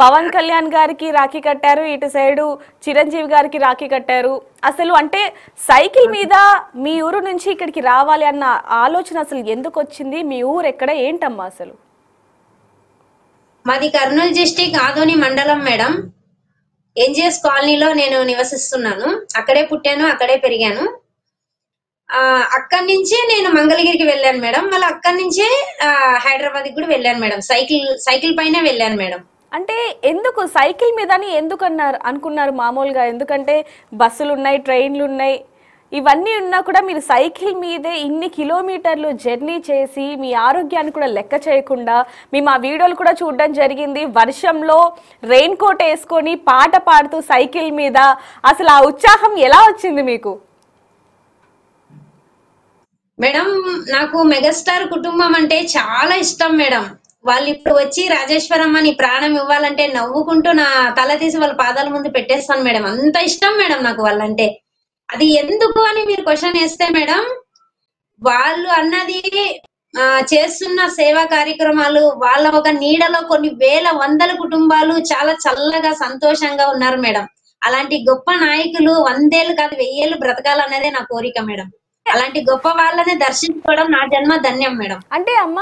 పవన్ కళ్యాణ్ గారికి రాఖీ కట్టారు, ఇటు సైడు చిరంజీవి గారికి రాఖీ కట్టారు. అసలు అంటే సైకిల్ మీద మీ ఊరు నుంచి ఇక్కడికి రావాలి అన్న ఆలోచన అసలు ఎందుకు వచ్చింది? మీ ఊరు ఎక్కడ, ఏంటమ్మా అసలు? మాది కర్నూలు డిస్టిక్ ఆదోని మండలం మేడం. ఎన్జిఎస్ కాలనీలో నేను నివసిస్తున్నాను. అక్కడే పుట్టాను, అక్కడే పెరిగాను. అక్కడి నుంచి నేను మంగళగిరికి వెళ్ళాను మేడం. మళ్ళీ అక్కడి నుంచే హైదరాబాద్ కూడా వెళ్ళాను మేడం. సైకిల్ పైన వెళ్ళాను మేడం. అంటే ఎందుకు సైకిల్ మీదని ఎందుకు అనుకున్నారు మామూలుగా? ఎందుకంటే బస్సులు ఉన్నాయి, ట్రైన్లు ఉన్నాయి, ఇవన్నీ ఉన్నా కూడా మీరు సైకిల్ మీదే ఇన్ని కిలోమీటర్లు జర్నీ చేసి మీ ఆరోగ్యాన్ని కూడా లెక్క చేయకుండా, మేము ఆ వీడియోలు కూడా చూడడం జరిగింది, వర్షంలో రెయిన్ కోట్ వేసుకొని పాట పాడుతూ సైకిల్ మీద, అసలు ఆ ఉత్సాహం ఎలా వచ్చింది మీకు? మేడం నాకు మెగాస్టార్ కుటుంబం అంటే చాలా ఇష్టం మేడం. వాళ్ళు ఇప్పుడు వచ్చి రాజేశ్వరమ్మ నీ ప్రాణం ఇవ్వాలంటే నవ్వుకుంటూ నా తల తీసి వాళ్ళ పాదాల ముందు పెట్టేస్తాను మేడం. అంత ఇష్టం మేడం నాకు వాళ్ళంటే. అది ఎందుకు అని మీరు క్వశ్చన్ వేస్తే మేడం, వాళ్ళు అన్నది చేస్తున్న సేవా కార్యక్రమాలు, వాళ్ళ ఒక నీడలో కొన్ని వేల వందల కుటుంబాలు చాలా చల్లగా సంతోషంగా ఉన్నారు మేడం. అలాంటి గొప్ప నాయకులు 100 ఏళ్ళు కాదు 1000 ఏళ్ళు బ్రతకాలనేదే నా కోరిక మేడం. అలాంటి గొప్ప వాళ్ళని దర్శించుకోవడం నా జన్మ ధన్యం మేడం. అంటే అమ్మ,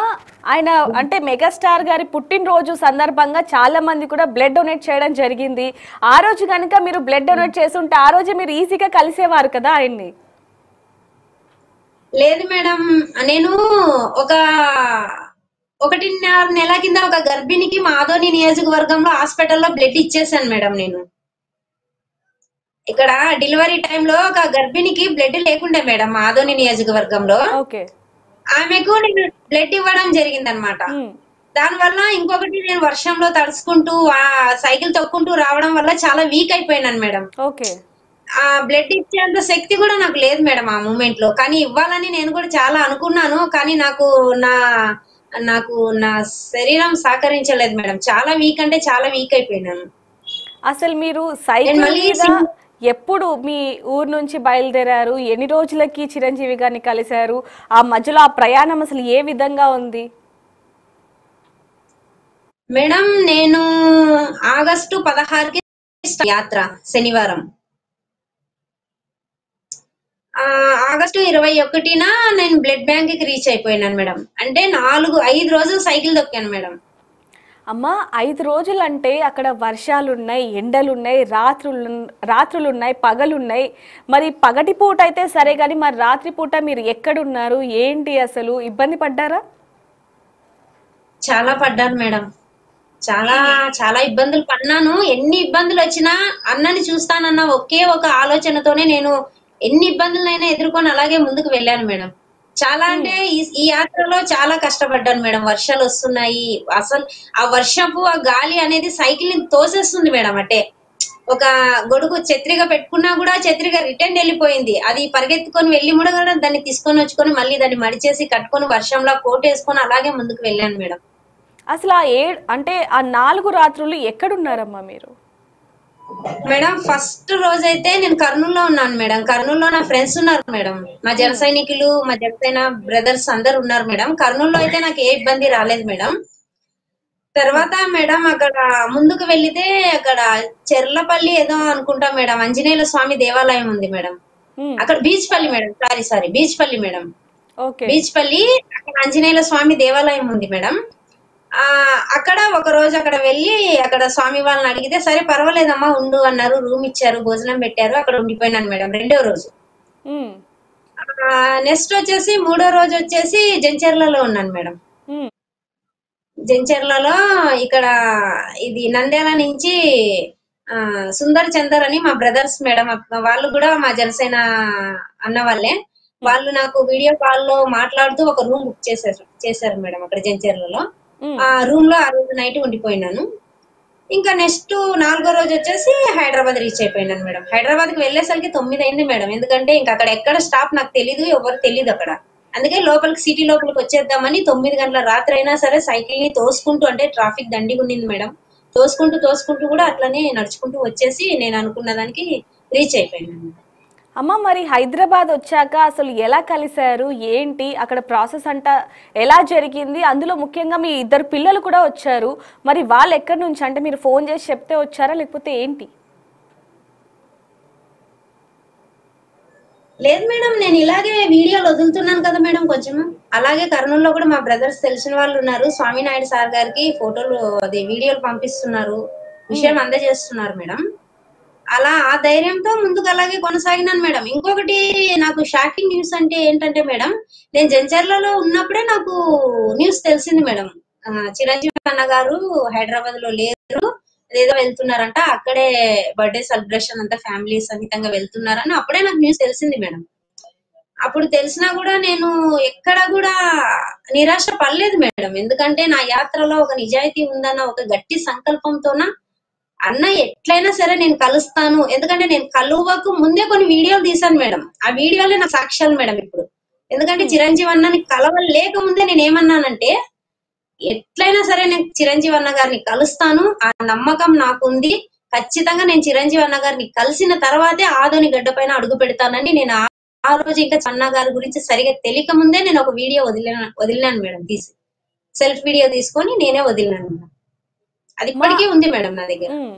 ఆయన అంటే మెగాస్టార్ గారి పుట్టినరోజు సందర్భంగా చాలా మంది కూడా బ్లడ్ డొనేట్ చేయడం జరిగింది. ఆ రోజు కనుక మీరు బ్లడ్ డొనేట్ చేస్తుంటే ఆ రోజు మీరు ఈజీగా కలిసేవారు కదా ఆయన్ని? లేదు మేడం, నేను ఒక 1.5 నెల కింద ఒక గర్భిణికి మా ఆదోని నియోజకవర్గంలో హాస్పిటల్లో బ్లడ్ ఇచ్చేసాను మేడం. నేను ఇక్కడ డెలివరీ టైంలో ఒక గర్భిణికి బ్లడ్ లేకుండే మేడం మా ఆదోని నియోజకవర్గంలో. ఆమెకు నేను బ్లడ్ ఇవ్వడం జరిగిందనమాట. దానివల్ల ఇంకొకటి, నేను వర్షంలో తడుచుకుంటూ సైకిల్ తొక్కుంటూ రావడం వల్ల చాలా వీక్ అయిపోయినాను మేడం. ఆ బ్లడ్ ఇచ్చేంత శక్తి కూడా నాకు లేదు మేడం ఆ మూమెంట్ లో. కానీ ఇవ్వాలని నేను కూడా చాలా అనుకున్నాను. కానీ నాకు నా శరీరం సహకరించలేదు మేడం. చాలా వీక్ అంటే చాలా వీక్ అయిపోయినాను. అసలు మీరు సైకిల్ మీద ఎప్పుడు మీ ఊరు నుంచి బయలుదేరారు? ఎన్ని రోజులకి చిరంజీవి గారిని కలిశారు? ఆ మధ్యలో ఆ ప్రయాణం అసలు ఏ విధంగా ఉంది మేడం? నేను ఆగస్టు 16కి యాత్ర, శనివారం. ఆగస్టు 21న నేను బ్లడ్ బ్యాంక్ కి రీచ్ అయిపోయినాను మేడం. అంటే 5 రోజులు సైకిల్ తొక్కాను మేడం. అమ్మా, 5 రోజులు అంటే అక్కడ వర్షాలున్నాయి, ఎండలున్నాయి, రాత్రులున్నాయి, పగలున్నాయి. మరి పగటి పూట అయితే సరే, కానీ మరి రాత్రి పూట మీరు ఎక్కడున్నారు, ఏంటి, అసలు ఇబ్బంది పడ్డారా? చాలా పడ్డాను మేడం. చాలా చాలా ఇబ్బందులు పడ్డాను. ఎన్ని ఇబ్బందులు వచ్చినా అన్నని చూస్తానన్న ఒకే ఒక ఆలోచనతోనే నేను ఎన్ని ఇబ్బందులైనా ఎదుర్కొని అలాగే ముందుకు వెళ్ళాను మేడం. చాలా అంటే ఈ యాత్రలో చాలా కష్టపడ్డాను మేడం. వర్షాలు వస్తున్నాయి, అసలు ఆ వర్షపు ఆ గాలి అనేది సైకిల్ ని తోసేస్తుంది మేడం. అంటే ఒక గొడుగు ఛత్రిగా పెట్టుకున్నా కూడా ఛత్రిగా రిటర్న్ వెళ్ళిపోయింది. అది పరిగెత్తుకొని వెళ్ళి కూడా దాన్ని తీసుకొని వచ్చుకొని మళ్ళీ దాన్ని మడిచేసి కట్టుకొని వర్షంలో కోట్ వేసుకొని అలాగే ముందుకు వెళ్ళాను మేడం. అసలు అంటే ఆ 4 రాత్రులు ఎక్కడున్నారమ్మా మీరు? మేడం ఫస్ట్ రోజైతే నేను కర్నూలులో ఉన్నాను మేడం. కర్నూలులో నా ఫ్రెండ్స్ ఉన్నారు మేడం. మా జన సైనికులు, మా జనసేన బ్రదర్స్ అందరు ఉన్నారు మేడం. కర్నూలులో అయితే నాకు ఏ ఇబ్బంది రాలేదు మేడం. తర్వాత మేడం అక్కడ ముందుకు వెళ్లితే అక్కడ చెర్లపల్లి ఏదో అనుకుంటా మేడం, ఆంజనేయుల స్వామి దేవాలయం ఉంది మేడం. అక్కడ Beechpally madam, sorry Beechpally madam. Beechpally అక్కడ ఆంజనేయుల స్వామి దేవాలయం ఉంది మేడం. అక్కడ ఒక రోజు అక్కడ వెళ్ళి అక్కడ స్వామి వాళ్ళని అడిగితే సరే పర్వాలేదమ్మా ఉండు అన్నారు. రూమ్ ఇచ్చారు, భోజనం పెట్టారు. అక్కడ ఉండిపోయినాను మేడం 2వ రోజు. నెక్స్ట్ వచ్చేసి 3వ రోజు వచ్చేసి జంచెర్లలో ఉన్నాను మేడం. జంచెర్లలో ఇక్కడ ఇది నంద్యాల నుంచి సుందర్ చందర్ అని మా బ్రదర్స్ మేడం. వాళ్ళు కూడా మా జనసేన అన్న వాళ్ళే. వాళ్ళు నాకు వీడియో కాల్ లో మాట్లాడుతూ ఒక రూమ్ బుక్ చేశారు మేడం అక్కడ జంచెర్లలో. ఆ రూమ్ లో ఆ రోజు నైట్ ఉండిపోయినాను. ఇంకా నెక్స్ట్ 4వ రోజు వచ్చేసి హైదరాబాద్ రీచ్ అయిపోయినాను మేడం. హైదరాబాద్ కి వెళ్ళేసరికి 9 అయింది మేడం. ఎందుకంటే ఇంకా అక్కడ ఎక్కడ స్టాప్ నాకు తెలీదు, ఎవరు తెలీదు అక్కడ. అందుకే లోపలికి సిటీ లోపలికి వచ్చేద్దామని 9 గంటల రాత్రి అయినా సరే సైకిల్ ని తోసుకుంటూ, అంటే ట్రాఫిక్ దండిగా ఉండింది మేడం, తోసుకుంటూ కూడా అట్లనే నడుచుకుంటూ వచ్చేసి నేను అనుకున్న దానికి రీచ్ అయిపోయినాను. అమ్మ మరి హైదరాబాద్ వచ్చాక అసలు ఎలా కలిశారు ఏంటి అక్కడ ప్రాసెస్ అంతా ఎలా జరిగింది? అందులో ముఖ్యంగా మీ ఇద్దరు పిల్లలు కూడా వచ్చారు. మరి వాళ్ళు ఎక్కడి నుంచి, అంటే మీరు ఫోన్ చేసి చెప్తే వచ్చారా లేకపోతే ఏంటి? లేదు మేడం, నేను ఇలాగే వీడియోలు వదులుతున్నాను కదా మేడం కొంచెం. అలాగే కర్నూలులో కూడా మా బ్రదర్స్ తెలిసిన వాళ్ళు ఉన్నారు. స్వామినాయుడు సార్ గారికి ఫోటోలు అది వీడియోలు పంపిస్తున్నారు, ఉమ్, విషయం అందజేస్తున్నారు మేడం. అలా ఆ ధైర్యంతో ముందుకు అలాగే కొనసాగినాను మేడం. ఇంకొకటి నాకు షాకింగ్ న్యూస్ అంటే ఏంటంటే మేడం, నేను జంచర్లలో ఉన్నప్పుడే నాకు న్యూస్ తెలిసింది మేడం. చిరంజీవి అన్న గారు హైదరాబాద్ లో లేరు, ఏదో వెళ్తున్నారంట, అక్కడే బర్త్డే సెలబ్రేషన్ అంతా ఫ్యామిలీ సహితంగా వెళ్తున్నారని అప్పుడే నాకు న్యూస్ తెలిసింది మేడం. అప్పుడు తెలిసినా కూడా నేను ఎక్కడ కూడా నిరాశ పడలేదు మేడం. ఎందుకంటే నా యాత్రలో ఒక నిజాయితీ ఉందన్న ఒక గట్టి సంకల్పంతోన అన్న ఎట్లయినా సరే నేను కలుస్తాను. ఎందుకంటే నేను కలువకు ముందే కొన్ని వీడియోలు తీశాను మేడం. ఆ వీడియోలే నా సాక్ష్యాలు మేడం ఇప్పుడు. ఎందుకంటే ఉమ్. చిరంజీవి అన్నని కలవలేక ముందే నేను ఏమన్నానంటే, ఎట్లయినా సరే నేను చిరంజీవి అన్న గారిని కలుస్తాను, ఆ నమ్మకం నాకుంది. ఖచ్చితంగా నేను చిరంజీవి అన్న గారిని కలిసిన తర్వాతే ఆదోని గడ్డ పైన అడుగు పెడతానని నేను ఆ రోజు ఇంకా అన్న గారి గురించి సరిగా తెలియక ముందే నేను ఒక వీడియో వదిలినాను మేడం. తీసి సెల్ఫ్ వీడియో తీసుకొని నేనే వదిలినాను. అది మా ఇప్పటికీ ఉంది మేడం నా దగ్గర. ఉమ్.